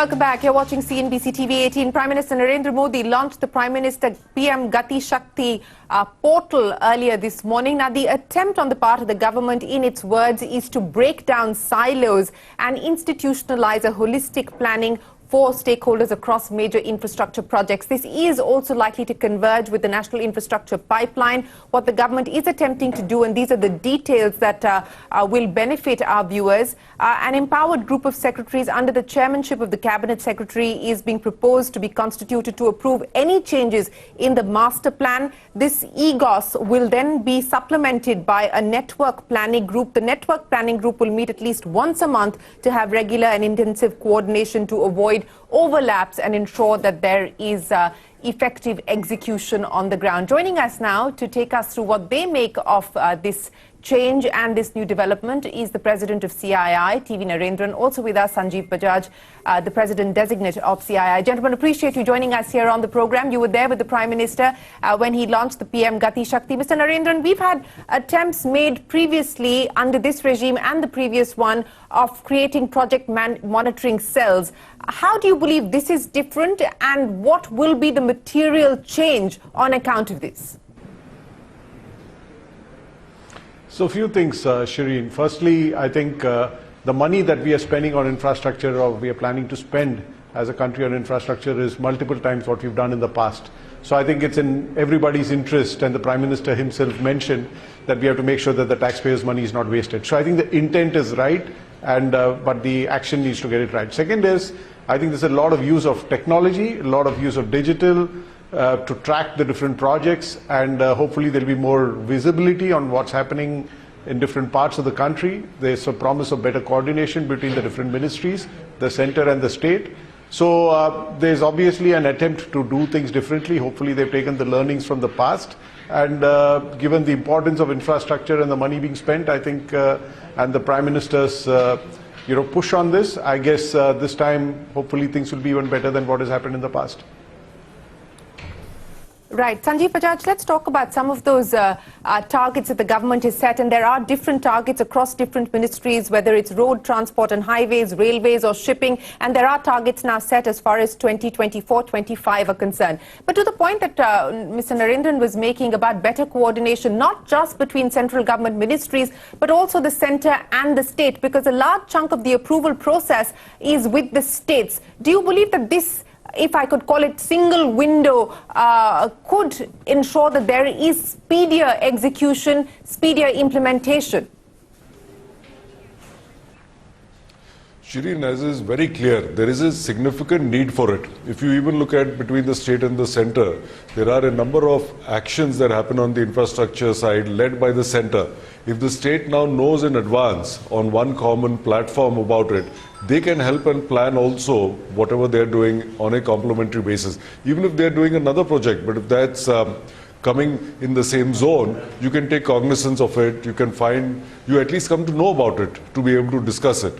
Welcome back. You're watching CNBC TV 18. Prime Minister Narendra Modi launched the Prime Minister PM Gati Shakti portal earlier this morning. Now, the attempt on the part of the government, in its words, is to break down silos and institutionalize a holistic planning for stakeholders across major infrastructure projects. This is also likely to converge with the National Infrastructure Pipeline, what the government is attempting to do, and these are the details that will benefit our viewers. An empowered group of secretaries under the chairmanship of the Cabinet Secretary is being proposed to be constituted to approve any changes in the master plan. This EGOS will then be supplemented by a network planning group. The network planning group will meet at least once a month to have regular and intensive coordination to avoid overlaps and ensure that there is effective execution on the ground. Joining us now to take us through what they make of this change and this new development is the President of CII, TV Narendran. Also with us, Sanjeev Bajaj, the President-designate of CII. Gentlemen, appreciate you joining us here on the program. You were there with the Prime Minister when he launched the PM Gati Shakti. Mr. Narendran, we've had attempts made previously under this regime and the previous one of creating project monitoring cells. How do you believe this is different, and what will be the material change on account of this? So a few things, Shireen. Firstly, I think the money that we are spending on infrastructure, or we are planning to spend as a country on infrastructure, is multiple times what we've done in the past. So I think it's in everybody's interest, and the Prime Minister himself mentioned that we have to make sure that the taxpayers' money is not wasted. So I think the intent is right, and but the action needs to get it right. Second is, I think there's a lot of use of technology, a lot of use of digital, to track the different projects, and hopefully there'll be more visibility on what's happening in different parts of the country. There's a promise of better coordination between the different ministries, the center and the state. So there's obviously an attempt to do things differently. Hopefully they've taken the learnings from the past, and given the importance of infrastructure and the money being spent, I think, and the Prime Minister's push on this, I guess this time hopefully things will be even better than what has happened in the past. Right. Sanjeev Bajaj, let's talk about some of those targets that the government has set, and there are different targets across different ministries, whether it's road transport and highways, railways or shipping, and there are targets now set as far as 2024-25 are concerned. But to the point that Mr. Narendran was making about better coordination, not just between central government ministries, but also the centre and the state, because a large chunk of the approval process is with the states. Do you believe that this, if I could call it single window, could ensure that there is speedier execution, speedier implementation? Shireen, as is very clear, there is a significant need for it. If you even look at between the state and the center, there are a number of actions that happen on the infrastructure side led by the center. If the state now knows in advance on one common platform about it, they can help and plan also whatever they're doing on a complementary basis. Even if they're doing another project, but if that's coming in the same zone, you can take cognizance of it, you at least come to know about it, to be able to discuss it.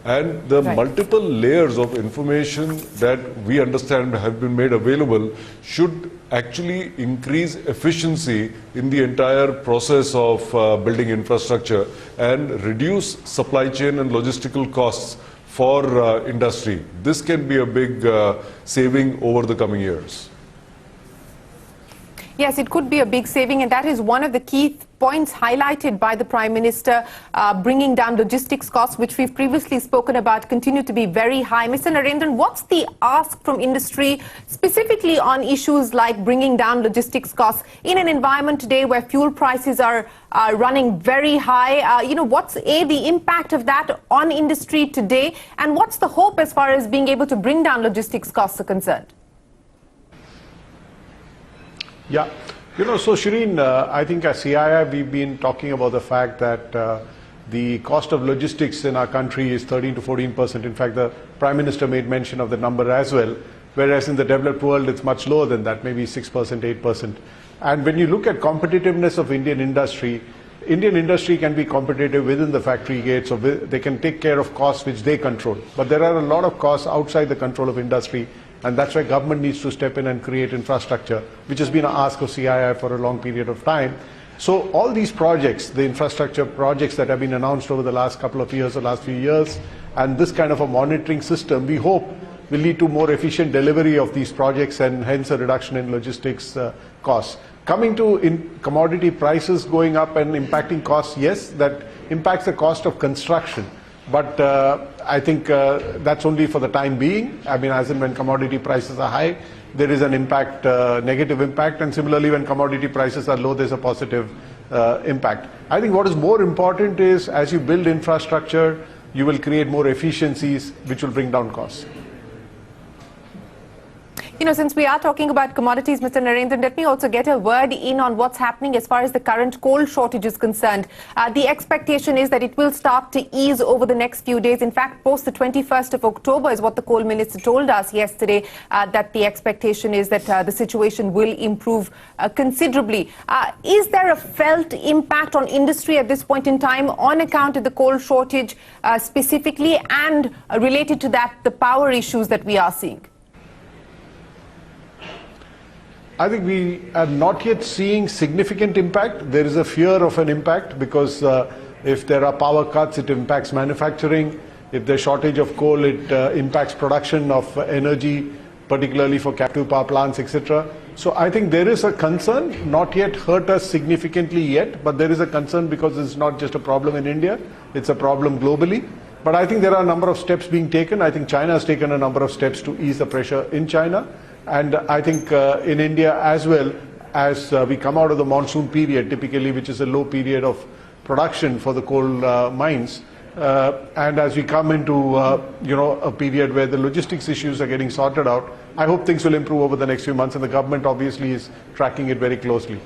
And the multiple layers of information that we understand have been made available should actually increase efficiency in the entire process of building infrastructure and reduce supply chain and logistical costs for industry. This can be a big saving over the coming years. Yes, it could be a big saving, and that is one of the key points highlighted by the Prime Minister, bringing down logistics costs, which we've previously spoken about, continue to be very high. Mr. Narendran, what's the ask from industry, specifically on issues like bringing down logistics costs in an environment today where fuel prices are running very high? What's the impact of that on industry today, and what's the hope as far as being able to bring down logistics costs are concerned? Yeah, so Shireen, I think at CII we've been talking about the fact that the cost of logistics in our country is 13 to 14%. In fact, the Prime Minister made mention of the number as well, whereas in the developed world it's much lower than that, maybe 6%, 8%. And when you look at competitiveness of Indian industry can be competitive within the factory gates, or they can take care of costs which they control. But there are a lot of costs outside the control of industry, and that's why government needs to step in and create infrastructure, which has been an ask of CII for a long period of time. So all these projects, the infrastructure projects that have been announced over the last couple of years or last few years, and this kind of a monitoring system, we hope will lead to more efficient delivery of these projects and hence a reduction in logistics costs. Coming to commodity prices going up and impacting costs, yes, that impacts the cost of construction. But I think that's only for the time being. I mean, as and when commodity prices are high, there is an impact, negative impact, and similarly when commodity prices are low, there's a positive impact. I think what is more important is as you build infrastructure, you will create more efficiencies which will bring down costs. You know, since we are talking about commodities, Mr. Narendran, let me also get a word in on what's happening as far as the current coal shortage is concerned. The expectation is that it will start to ease over the next few days. In fact, post the 21st of October is what the coal minister told us yesterday, that the expectation is that the situation will improve considerably. Is there a felt impact on industry at this point in time on account of the coal shortage specifically, and related to that, the power issues that we are seeing? I think we are not yet seeing significant impact. There is a fear of an impact because if there are power cuts, it impacts manufacturing. If there's shortage of coal, it impacts production of energy, particularly for captive power plants, etc. So I think there is a concern, not yet hurt us significantly yet, but there is a concern because it's not just a problem in India, it's a problem globally. But I think there are a number of steps being taken. I think China has taken a number of steps to ease the pressure in China. And I think in India as well, as we come out of the monsoon period, typically, which is a low period of production for the coal mines, and as we come into a period where the logistics issues are getting sorted out, I hope things will improve over the next few months, and the government obviously is tracking it very closely.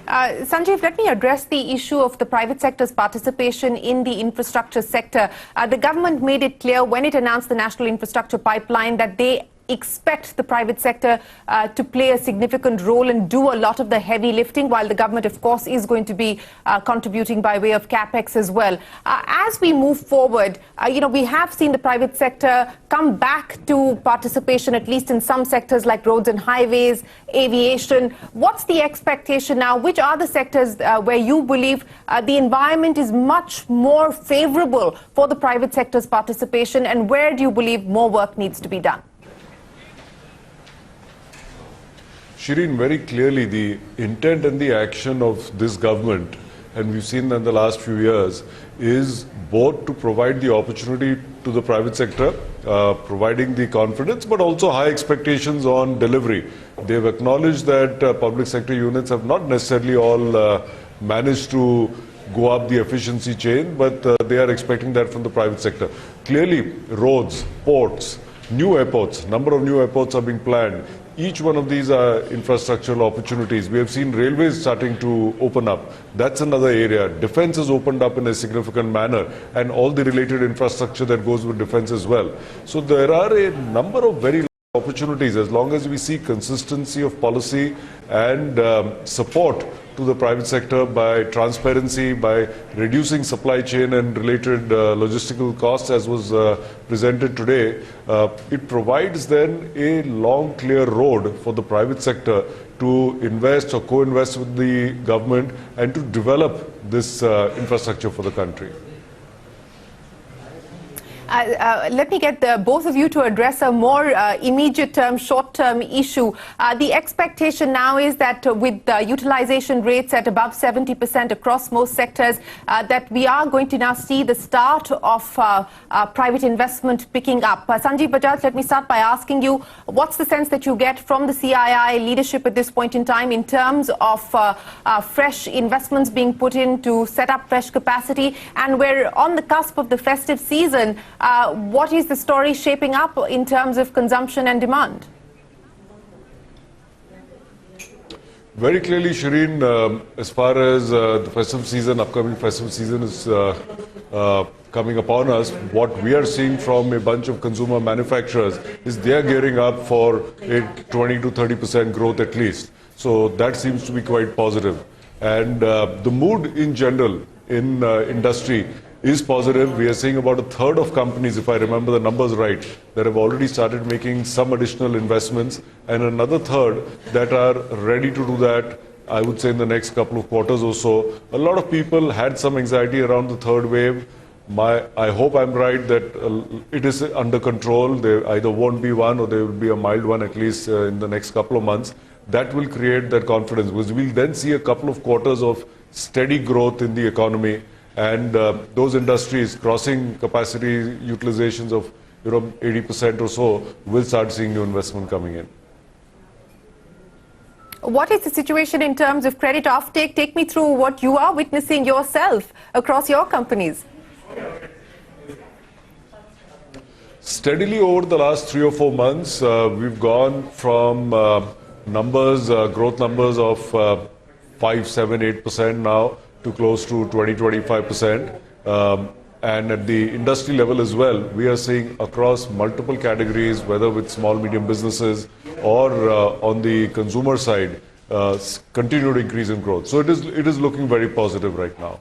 Sanjeev, let me address the issue of the private sector's participation in the infrastructure sector. The government made it clear when it announced the National Infrastructure Pipeline that they expect the private sector to play a significant role and do a lot of the heavy lifting, while the government, of course, is going to be contributing by way of capex as well. As we move forward, we have seen the private sector come back to participation, at least in some sectors like roads and highways, aviation. What's the expectation now? Which are the sectors where you believe the environment is much more favorable for the private sector's participation, and where do you believe more work needs to be done? Shireen, very clearly the intent and the action of this government, and we've seen that in the last few years, is both to provide the opportunity to the private sector, providing the confidence, but also high expectations on delivery. They've acknowledged that public sector units have not necessarily all managed to go up the efficiency chain, but they are expecting that from the private sector. Clearly, roads, ports, new airports, number of new airports are being planned. Each one of these are infrastructural opportunities. We have seen railways starting to open up. That's another area. Defense has opened up in a significant manner, and all the related infrastructure that goes with defense as well. So there are a number of very opportunities as long as we see consistency of policy and support to the private sector by transparency, by reducing supply chain and related logistical costs as was presented today. It provides then a long, clear road for the private sector to invest or co-invest with the government and to develop this infrastructure for the country. Let me get both of you to address a more immediate term, short-term issue. The expectation now is that with utilization rates at above 70% across most sectors, that we are going to now see the start of private investment picking up. Sanjeev Bajaj, let me start by asking you, what's the sense that you get from the CII leadership at this point in time in terms of fresh investments being put in to set up fresh capacity? And we're on the cusp of the festive season. What is the story shaping up in terms of consumption and demand? Very clearly, Shireen, as far as the festive season, upcoming festive season is coming upon us, what we are seeing from a bunch of consumer manufacturers is they are gearing up for a 20 to 30% growth at least. So that seems to be quite positive. And the mood in general in industry is positive. We are seeing about a third of companies, if I remember the numbers right, that have already started making some additional investments, and another third that are ready to do that, I would say, in the next couple of quarters or so. A lot of people had some anxiety around the third wave. I hope I'm right that it is under control. There either won't be one or there will be a mild one at least in the next couple of months. That will create that confidence, because we'll then see a couple of quarters of steady growth in the economy, and those industries crossing capacity utilizations of 80% or so will start seeing new investment coming in. What is the situation in terms of credit offtake? Take me through what you are witnessing yourself across your companies. Steadily over the last 3 or 4 months, we've gone from growth numbers of 5, 7, 8% now to close to 20-25%. And at the industry level as well, we are seeing across multiple categories, whether with small, medium businesses or on the consumer side, continued increase in growth. So it is looking very positive right now.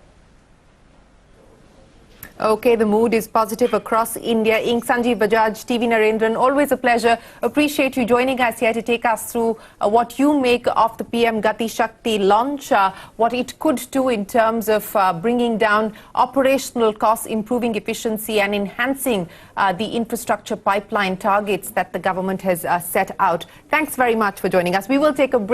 Okay, the mood is positive across India. Sanjeev Bajaj, TV Narendran, always a pleasure. Appreciate you joining us here to take us through what you make of the PM Gati Shakti launch, what it could do in terms of bringing down operational costs, improving efficiency and enhancing the infrastructure pipeline targets that the government has set out. Thanks very much for joining us. We will take a break.